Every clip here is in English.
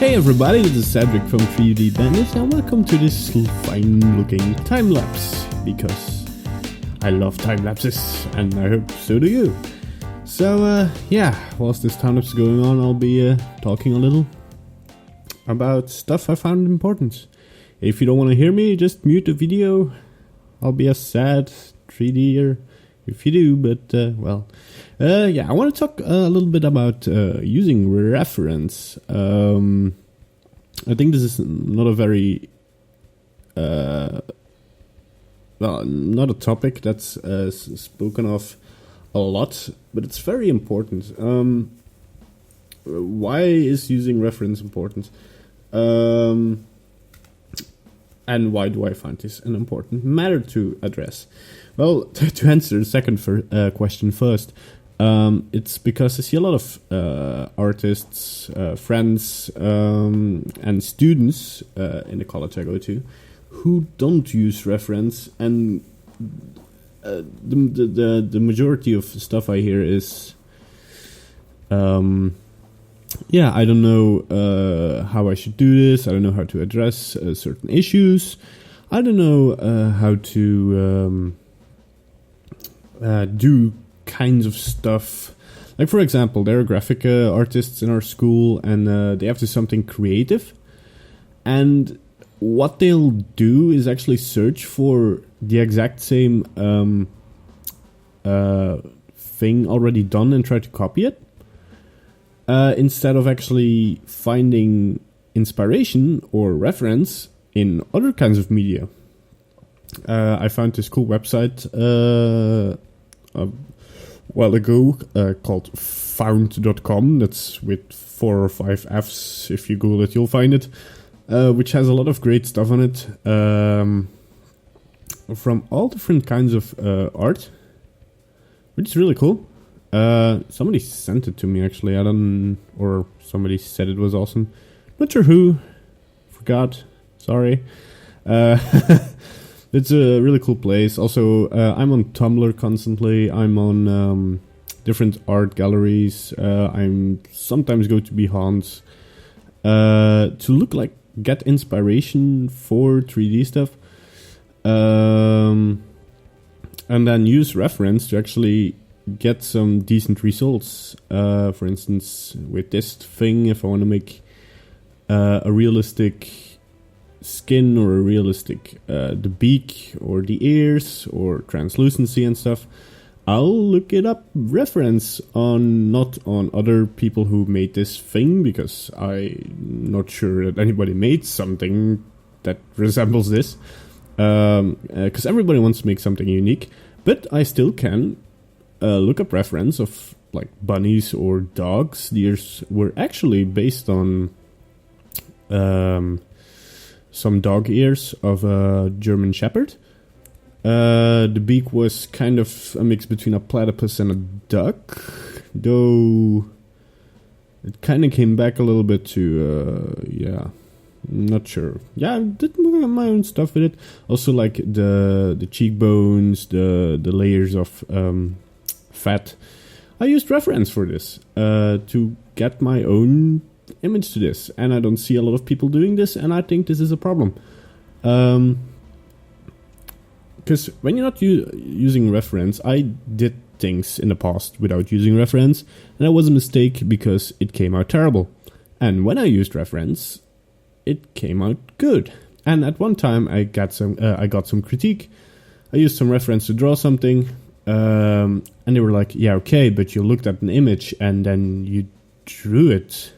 Hey everybody, this is Cedric from 3D Bandits and welcome to this fine looking time lapse, because I love time lapses and I hope so do you. So whilst this time lapse is going on, I'll be talking a little about stuff I found important. If you don't want to hear me, just mute the video. I'll be a sad 3D'er if you do, but I want to talk a little bit about using reference. I think this is not a very not a topic that's spoken of a lot, but it's very important. Why is using reference important? And why do I find this an important matter to address? Well, to answer the second question first, it's because I see a lot of artists, friends, and students in the college I go to who don't use reference, and the majority of stuff I hear is, I don't know how I should do this. I don't know how to address certain issues. I don't know how to do kinds of stuff. Like, for example, there are graphic artists in our school, and they have to do something creative. And what they'll do is actually search for the exact same thing already done and try to copy it. Instead of actually finding inspiration or reference in other kinds of media. I found this cool website a while ago called found.com. That's with 4 or 5 F's. If you Google it, you'll find it. Which has a lot of great stuff on it. From all different kinds of art. Which is really cool. Somebody sent it to me, actually. Or somebody said it was awesome. Not sure who. Forgot. Sorry. It's a really cool place. Also, I'm on Tumblr constantly. I'm on different art galleries. I'm sometimes go to Behance to get inspiration for 3D stuff. And then use reference to actually get some decent results. For instance, with this thing, if I want to make a realistic skin or a realistic the beak or the ears or translucency and stuff, I'll look it up reference not on other people who made this thing, because I'm not sure that anybody made something that resembles this, because everybody wants to make something unique, but I still can look up reference of like bunnies or dogs. These were actually based on some dog ears of a German Shepherd. The beak was kind of a mix between a platypus and a duck, though it kind of came back a little bit to, not sure. Yeah, I did my own stuff with it. Also, like the cheekbones, the layers of fat. I used reference for this to get my own image to this, and I don't see a lot of people doing this, and I think this is a problem. Because when you're not using reference, I did things in the past without using reference, and that was a mistake because it came out terrible. And when I used reference, it came out good. And at one time, I got some critique. I used some reference to draw something, and they were like, "Yeah, okay, but you looked at an image and then you drew it.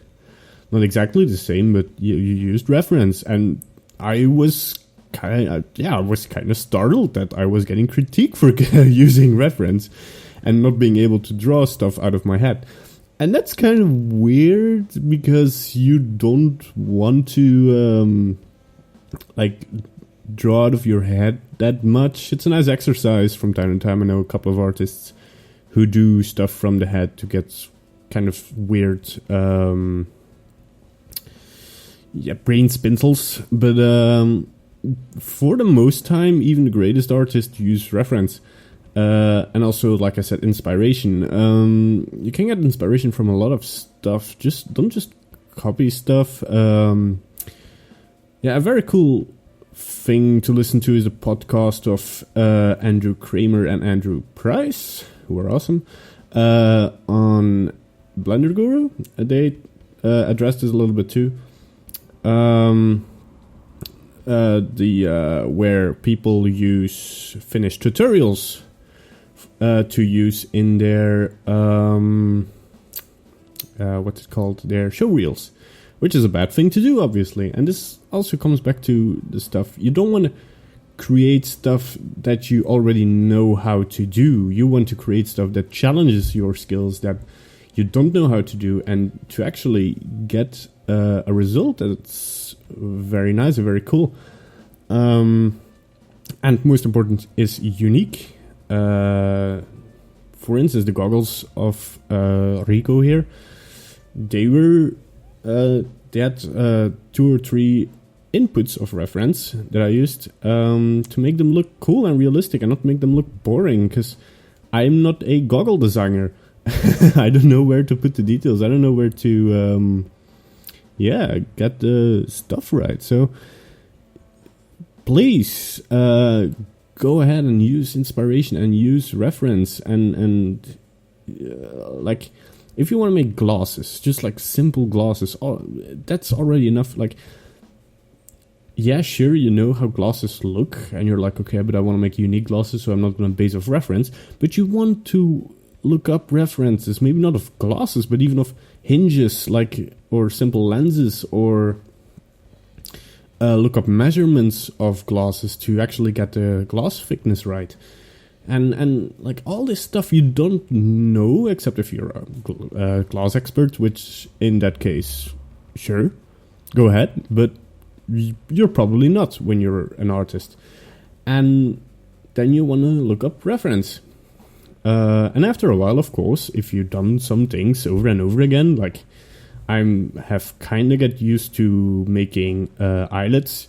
Not exactly the same, but you used reference." And I was kind of startled that I was getting critique for using reference and not being able to draw stuff out of my head. And that's kind of weird, because you don't want to draw out of your head that much. It's a nice exercise from time to time. I know a couple of artists who do stuff from the head to get kind of weird brain spindles, but for the most time, even the greatest artists use reference. And also, like I said, inspiration. You can get inspiration from a lot of stuff. Don't just copy stuff. A very cool thing to listen to is a podcast of Andrew Kramer and Andrew Price, who are awesome, on Blender Guru. They addressed this a little bit too. Where people use finished tutorials to use in their what's it called? Their show reels, which is a bad thing to do, obviously. And this also comes back to the stuff. You don't want to create stuff that you already know how to do. You want to create stuff that challenges your skills that you don't know how to do, and to actually get a result that's very nice and very cool. And most important is unique. For instance, the goggles of Rico here, they had 2 or 3 inputs of reference that I used to make them look cool and realistic and not make them look boring, because I'm not a goggle designer. I don't know where to put the details. I don't know where to get the stuff right. So please go ahead and use inspiration and use reference and like, if you want to make glasses, just like simple glasses, that's already enough. Like, yeah, sure, you know how glasses look, and you're like, okay, but I want to make unique glasses, so I'm not going to base off reference. But you want to look up references, maybe not of glasses, but even of hinges, like, or simple lenses, or look up measurements of glasses to actually get the glass thickness right. And like all this stuff you don't know, except if you're a glass expert, which in that case, sure, go ahead, but you're probably not when you're an artist. And then you want to look up reference. And after a while, of course, if you've done some things over and over again, like I have kind of get used to making eyelets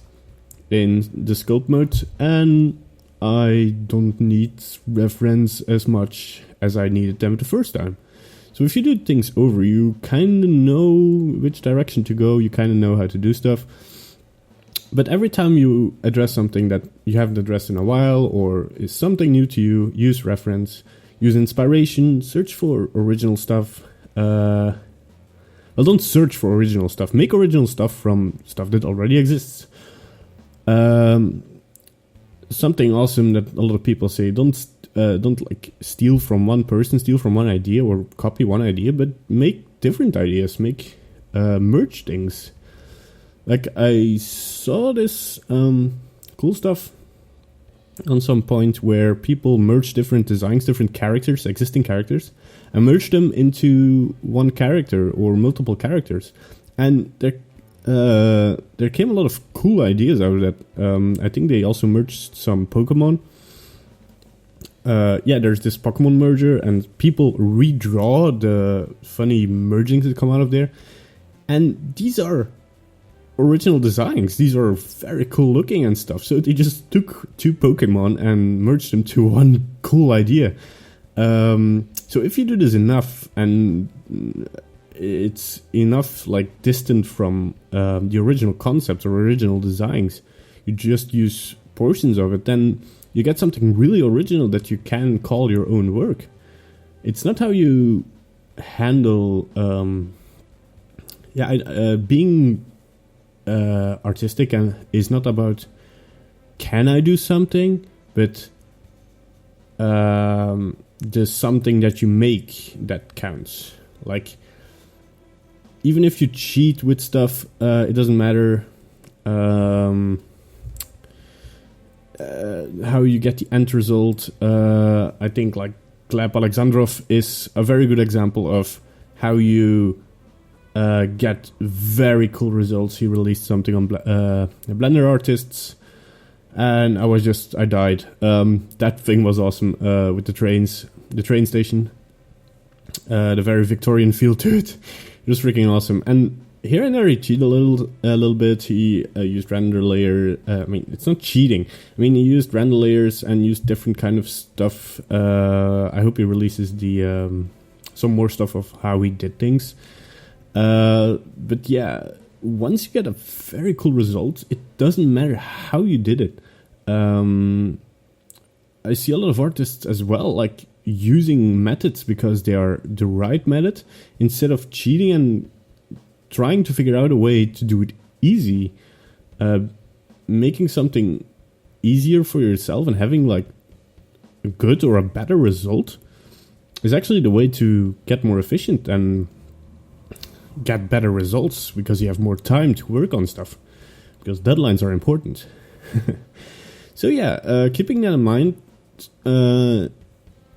in the sculpt mode, and I don't need reference as much as I needed them the first time. So if you do things over, you kind of know which direction to go, you kind of know how to do stuff. But every time you address something that you haven't addressed in a while, or is something new to you, use reference, use inspiration, search for original stuff. Well, don't search for original stuff. Make original stuff from stuff that already exists. Something awesome that a lot of people say, don't like steal from one person, steal from one idea, or copy one idea, but make different ideas, merge things. Like, I saw this cool stuff on some point where people merge different designs, different characters, existing characters, and merge them into one character or multiple characters. And there came a lot of cool ideas out of that. I think they also merged some Pokemon. There's this Pokemon merger, and people redraw the funny mergings that come out of there. And these are original designs. These are very cool looking and stuff. So they just took 2 Pokemon and merged them to one cool idea. So if you do this enough, and it's enough like distant from the original concepts or original designs, you just use portions of it, then you get something really original that you can call your own work. It's not how you handle being artistic, and is not about can I do something, but there's something that you make that counts. Like, even if you cheat with stuff, it doesn't matter how you get the end result. I think like Gleb Alexandrov is a very good example of how you get very cool results. He released something on Blender Artists, and I died. That thing was awesome, with the train station, the very Victorian feel to it. It was freaking awesome. And here and there he cheated a little bit. He used render layer. It's not cheating. He used render layers and used different kind of stuff. I hope he releases the some more stuff of how he did things. But yeah, once you get a very cool result, it doesn't matter how you did it. I see a lot of artists as well, like using methods because they are the right method, instead of cheating and trying to figure out a way to do it easy. Making something easier for yourself and having like a good or a better result is actually the way to get more efficient and get better results, because you have more time to work on stuff, because deadlines are important. So yeah, keeping that in mind,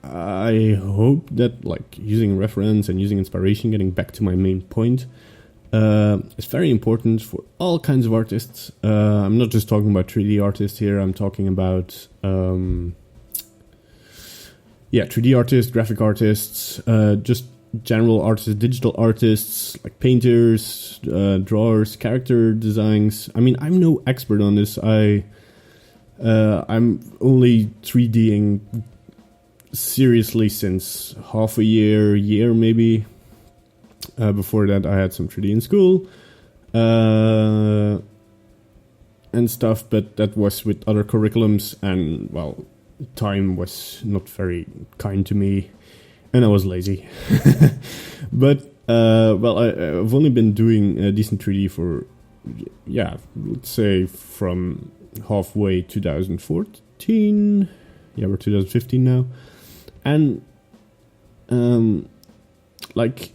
I hope that like using reference and using inspiration, getting back to my main point, is very important for all kinds of artists. I'm not just talking about 3D artists here. I'm talking about 3D artists, graphic artists, just general artists, digital artists, like painters, drawers, character designs. I mean, I'm no expert on this. I'm only 3Ding seriously since half a year maybe. Before that, I had some 3D in school and stuff, but that was with other curriculums, and well, time was not very kind to me, and I was lazy. But I've only been doing decent 3D for let's say from halfway 2014. Yeah, we're 2015 now, and like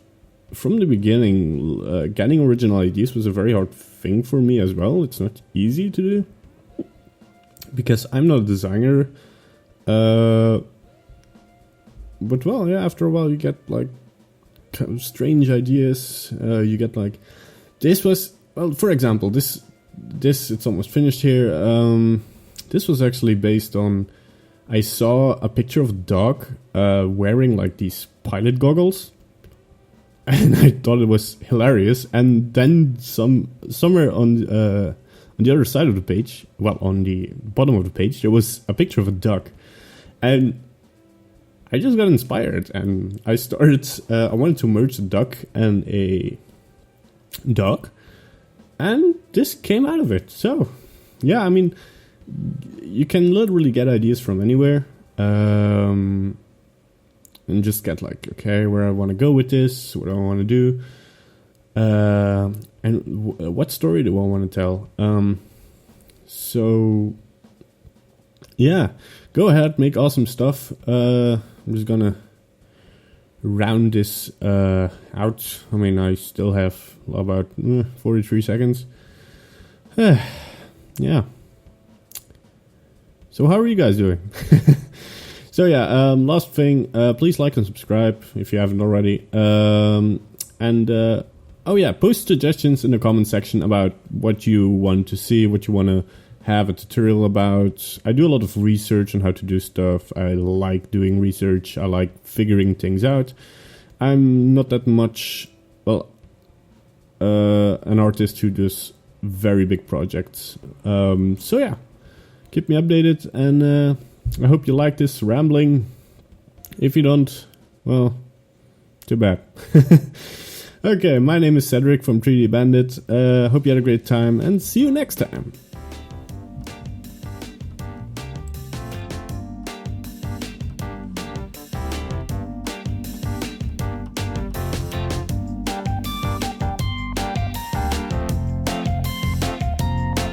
from the beginning, getting original ideas was a very hard thing for me as well. It's not easy to do because I'm not a designer. But well, yeah, after a while you get like kind of strange ideas. You get like, this was, well, for example, this it's almost finished here. This was actually based on, I saw a picture of a dog wearing like these pilot goggles, and I thought it was hilarious. And then somewhere on the other side of the page, well, on the bottom of the page, there was a picture of a duck, and I just got inspired, and I started. I wanted to merge a duck and a dog, and this came out of it. So, yeah, I mean, you can literally get ideas from anywhere. And just get like, okay, where I want to go with this, what do I want to do, and what story do I want to tell. So yeah, go ahead, make awesome stuff. I'm just gonna round this out. I mean, I still have about 43 seconds. Yeah. So how are you guys doing? So yeah, last thing, please like and subscribe if you haven't already. Post suggestions in the comment section about what you want to see, what you want to have a tutorial about. I do a lot of research on how to do stuff. I like doing research. I like figuring things out. I'm not that much, an artist who does very big projects. So yeah, keep me updated, and I hope you like this rambling. If you don't, well, too bad. Okay, my name is Cedric from 3D Bandit. Hope you had a great time, and see you next time.